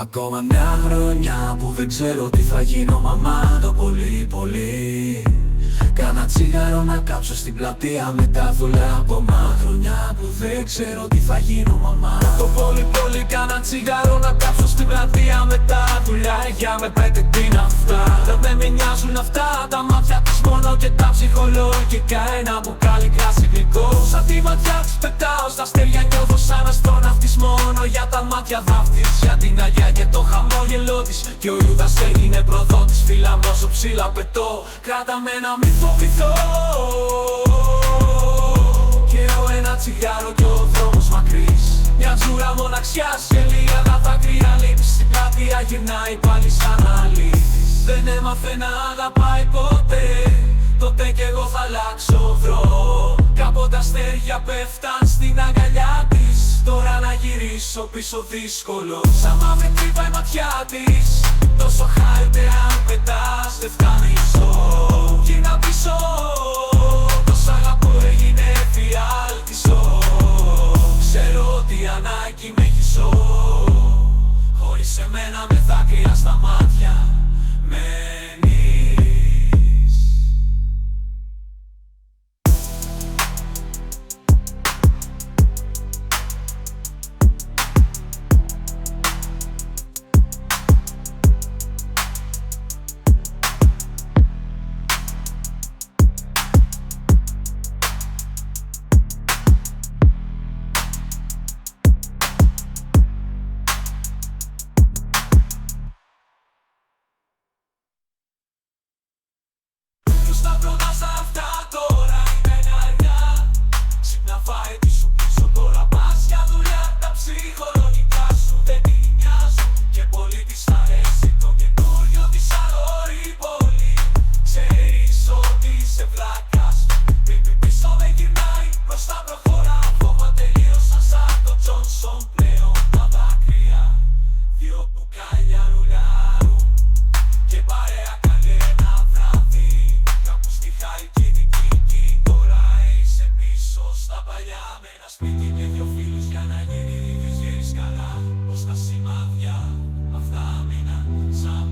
Ακόμα μια χρονιά που δεν ξέρω τι θα γίνω, μαμά, το πολύ πολύ. Κάνα τσιγάρο να κάψω στην πλατεία με τα δουλειά από χρονιά που δεν ξέρω τι θα γίνω, μαμά. Το πολύ πολύ κάνα τσιγάρο να κάψω στην πλατεία με τα δουλειά. Για με πέντε τι είναι αυτά, δεν με νοιάζουν αυτά. Τα μάτια της μόνο και τα ψυχολογικά. Ένα μπουκάλι κράσι γλυκό, σαν τη ματιά της πετάω στα αστέρια. Νιώθω σαν αστροναυτής μόνο για τα μάτια δάφτης. Για την Αγιά και το χαμόγελό της. Και ο Ιούδας έγινε προδότης. Φίλα μου όσο ψηλά πετώ, κράτα με να μην φοβηθώ. Και ένα τσιγάρο και ο δρόμος μακρύς. Μια τζούρα μοναξιάς και λίγα δάκρυα λύπης. Στην πλατεία γυρνάει πάλι σαν αλήθης. Δεν έμαθε να αγαπάει ποτέ. Τότε κι εγώ θα αλλάξω δρόμο. Κάποτε αστέρια πέφταν στην αγκαλιά της. Τώρα να γυρίσω πίσω δύσκολο. Σαν μαύρη τρύπα η ματιά της. Τόσο χάρητε αν πετάς δεν φτάνει ζω. Γύρνα πίσω. Τόσα αγαπώ έγινε εφιάλτισο. Ξέρω ότι ανάγκη με έχει ζω. Χωρίς εμένα με δάκρυα στα μάτια μένεις. Στα πρώτα σ' αυτά τώρα είναι αργά. Ξύπνα φάε τι σου πίσω τώρα. Πας για δουλειά, τα ψυχολογικά σου δεν τη νοιάζουν. Και πολύ της αρέσει το καινούριο της αγόρι πολύ. Ξέρεις ότι είσαι βλάκας. Πριν πίσω δεν γυρνάει, μπροστά προχωρά. Ακόμα τελείωσαν σαν το Τζόνσον πλέον τα δάκρυα. Δυο μπουκάλια ρουλάρουν και παρέα καλέ ένα βράδυ. Κάπου στη Χαλκιδική τώρα είσαι πίσω στα παλιά. Με ένα σπίτι και δυο φίλους για να γίνει. Ξέρεις καλά πως τα σημάδια αυτά μείναν σαν